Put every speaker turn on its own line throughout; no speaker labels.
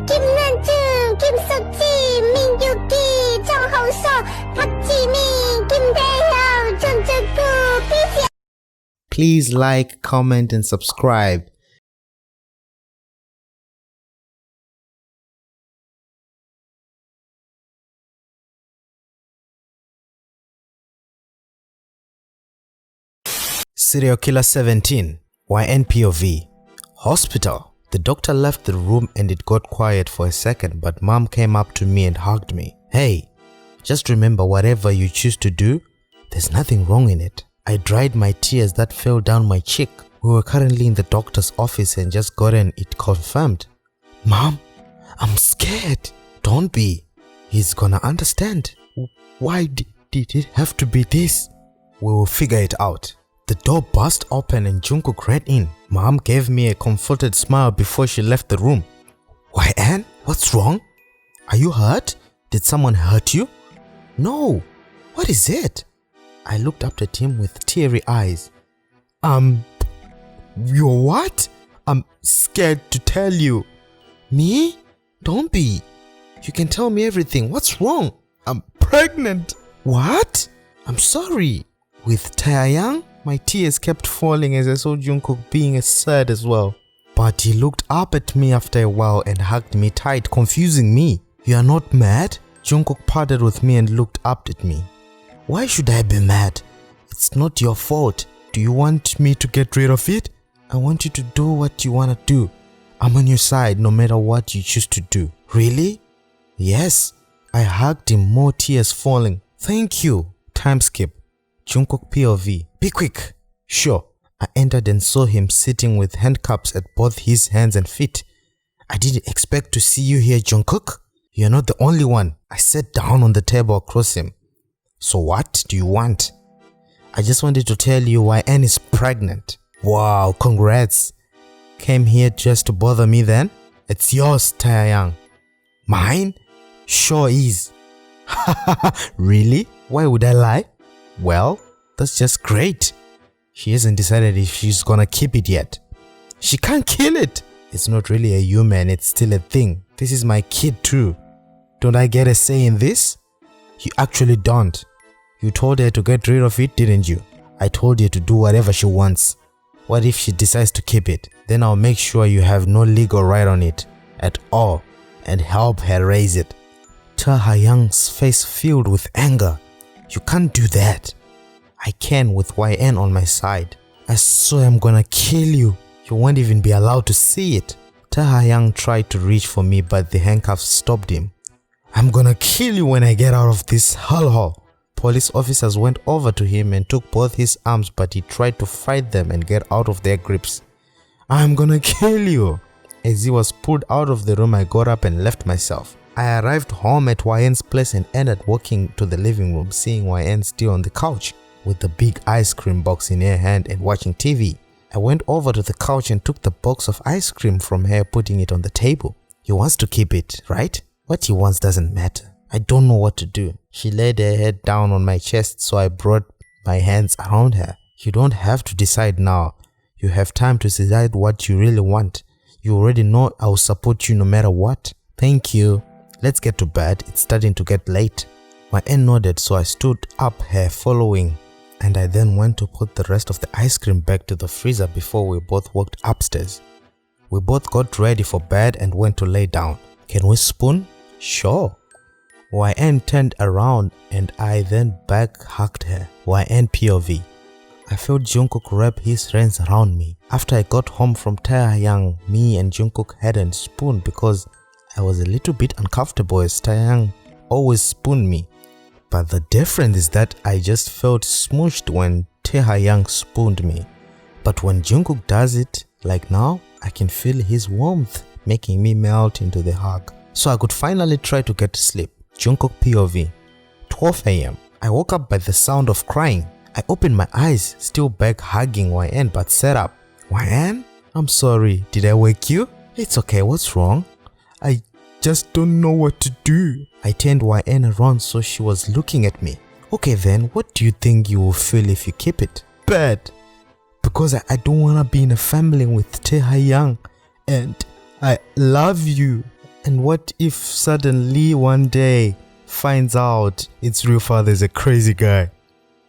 김난중, 김석지, 민유기, 정홍석, 박지민, 김대형, 전적구, BTS.
Please like, comment and subscribe. Serial Killer 17, YNPOV. Hospital. The doctor left the room and it got quiet for a second, but mom came up to me and hugged me. Hey, just remember, whatever you choose to do, there's nothing wrong in it. I dried my tears that fell down my cheek. We were currently in the doctor's office and just gotten it confirmed. Mom, I'm scared. Don't be. He's gonna understand. Why did it have to be this? We will figure it out. The door burst open and Jungkook ran in. Mom gave me a comforted smile before she left the room. YN, what's wrong? Are you hurt? Did someone hurt you? No. What is it? I looked up at him with teary eyes. You're what? I'm scared to tell you. Me? Don't be. You can tell me everything. What's wrong? I'm pregnant. What? I'm sorry. With Taeyang? My tears kept falling as I saw Jungkook being sad as well. But he looked up at me after a while and hugged me tight, confusing me. You are not mad? Jungkook parted with me and looked up at me. Why should I be mad? It's not your fault. Do you want me to get rid of it? I want you to do what you want to do. I'm on your side no matter what you choose to do. Really? Yes. I hugged him, more tears falling. Thank you. Time skip. Jungkook POV. Be quick. Sure. I entered and saw him sitting with handcuffs at both his hands and feet. I didn't expect to see you here, Jungkook. You're not the only one. I sat down on the table across him. So what do you want? I just wanted to tell you YN is pregnant. Wow, congrats. Came here just to bother me then? It's yours, Taeyang. Mine? Sure is. Really? Why would I lie? Well, that's just great. She hasn't decided if she's gonna keep it yet. She can't kill it. It's not really a human, it's still a thing. This is my kid too. Don't I get a say in this? You actually don't. You told her to get rid of it, didn't you? I told her to do whatever she wants. What if she decides to keep it? Then I'll make sure you have no legal right on it at all and help her raise it. Taeyang's face filled with anger. You can't do that. I can with YN on my side. I swear I'm gonna kill you. You won't even be allowed to see it. Taeyang tried to reach for me but the handcuffs stopped him. I'm gonna kill you when I get out of this hellhole. Police officers went over to him and took both his arms but he tried to fight them and get out of their grips. I'm gonna kill you. As he was pulled out of the room, I got up and left myself. I arrived home at YN's place and ended walking to the living room, seeing YN still on the couch with the big ice cream box in her hand and watching TV. I went over to the couch and took the box of ice cream from her, putting it on the table. He wants to keep it, right? What he wants doesn't matter. I don't know what to do. She laid her head down on my chest, so I brought my hands around her. You don't have to decide now. You have time to decide what you really want. You already know I will support you no matter what. Thank you. Let's get to bed. It's starting to get late. My aunt nodded, so I stood up, her following, and I then went to put the rest of the ice cream back to the freezer before we both walked upstairs. We both got ready for bed and went to lay down. Can we spoon? Sure. YN turned around and I then back hugged her. YN POV. I felt Jungkook wrap his hands around me. After I got home from Taeyang, me and Jungkook hadn't spooned because I was a little bit uncomfortable as Taeyang always spooned me. But the difference is that I just felt smooshed when Taeyang spooned me. But when Jungkook does it, like now, I can feel his warmth making me melt into the hug. So I could finally try to get to sleep. Jungkook POV. 12 AM. I woke up by the sound of crying. I opened my eyes, still back hugging YN, but sat up. YN? I'm sorry, did I wake you? It's okay, what's wrong? I just don't know what to do. I turned YN around so she was looking at me. Okay then, what do you think you will feel if you keep it? Bad. Because I don't want to be in a family with Taeyang and I love you. And what if suddenly one day finds out its real father is a crazy guy?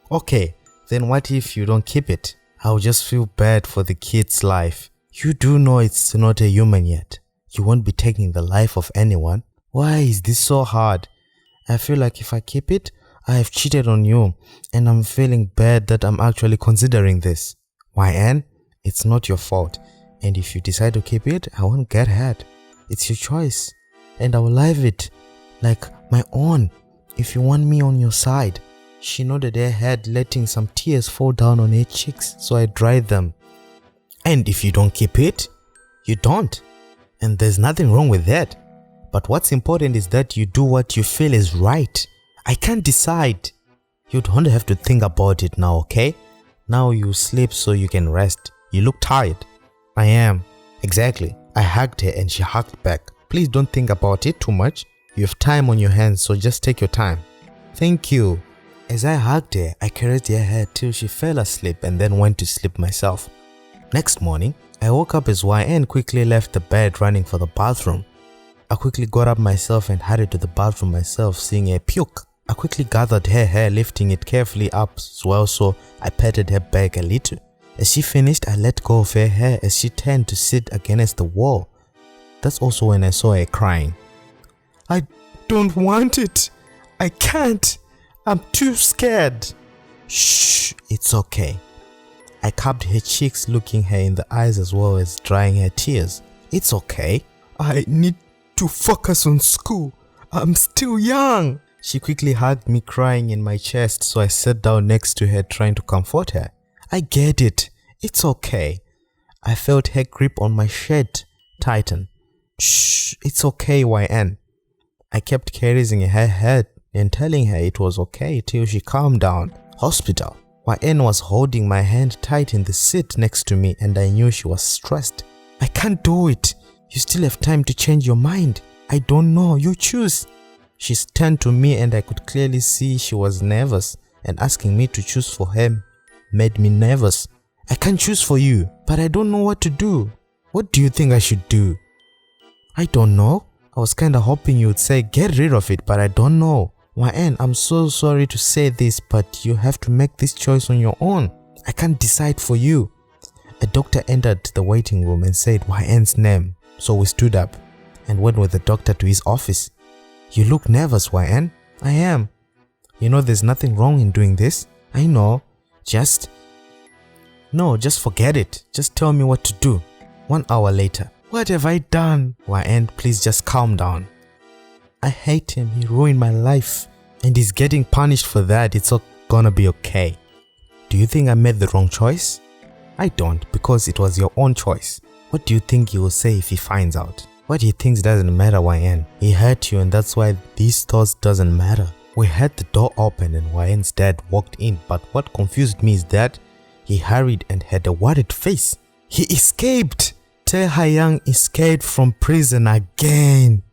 Okay, then what if you don't keep it? I'll just feel bad for the kid's life. You do know it's not a human yet. You won't be taking the life of anyone. Why is this so hard? I feel like if I keep it, I have cheated on you, and I'm feeling bad that I'm actually considering this. YN, it's not your fault, and if you decide to keep it, I won't get hurt. It's your choice, and I will live it like my own if you want me on your side. She nodded her head, letting some tears fall down on her cheeks, so I dried them. And if you don't keep it, you don't, and there's nothing wrong with that. But what's important is that you do what you feel is right. I can't decide. You don't have to think about it now, okay? Now you sleep so you can rest. You look tired. I am. Exactly. I hugged her and she hugged back. Please don't think about it too much. You have time on your hands, so just take your time. Thank you. As I hugged her, I caressed her head till she fell asleep and then went to sleep myself. Next morning, I woke up as YN quickly left the bed running for the bathroom. I quickly got up myself and hurried to the bathroom myself, seeing her puke. I quickly gathered her hair, lifting it carefully up as well, so I patted her back a little. As she finished, I let go of her hair as she turned to sit against the wall. That's also when I saw her crying. I don't want it. I can't. I'm too scared. Shh, it's okay. I cupped her cheeks, looking her in the eyes as well as drying her tears. It's okay. I need to focus on school. I'm still young. She quickly hugged me, crying in my chest, so I sat down next to her, trying to comfort her. I get it. It's okay. I felt her grip on my shirt tighten. Shh, it's okay, YN. I kept caressing her head and telling her it was okay till she calmed down. Hospital. YN was holding my hand tight in the seat next to me, and I knew she was stressed. I can't do it. You still have time to change your mind. I don't know. You choose. She turned to me and I could clearly see she was nervous, and asking me to choose for her made me nervous. I can't choose for you, but I don't know what to do. What do you think I should do? I don't know. I was kinda hoping you would say get rid of it, but I don't know. YN, I'm so sorry to say this, but you have to make this choice on your own. I can't decide for you. A doctor entered the waiting room and said YN's name, so we stood up and went with the doctor to his office. You look nervous, YN. I am. You know there's nothing wrong in doing this. I know. Just forget it. Just tell me what to do. 1 hour later. What have I done? YN, please just calm down. I hate him. He ruined my life. And he's getting punished for that. It's all gonna be okay. Do you think I made the wrong choice? I don't, because it was your own choice. What do you think he will say if he finds out? What he thinks doesn't matter, YN. He hurt you, and that's why these thoughts doesn't matter. We had the door open and YN's dad walked in, but what confused me is that he hurried and had a worried face. He escaped! Tae Ha-young escaped from prison again.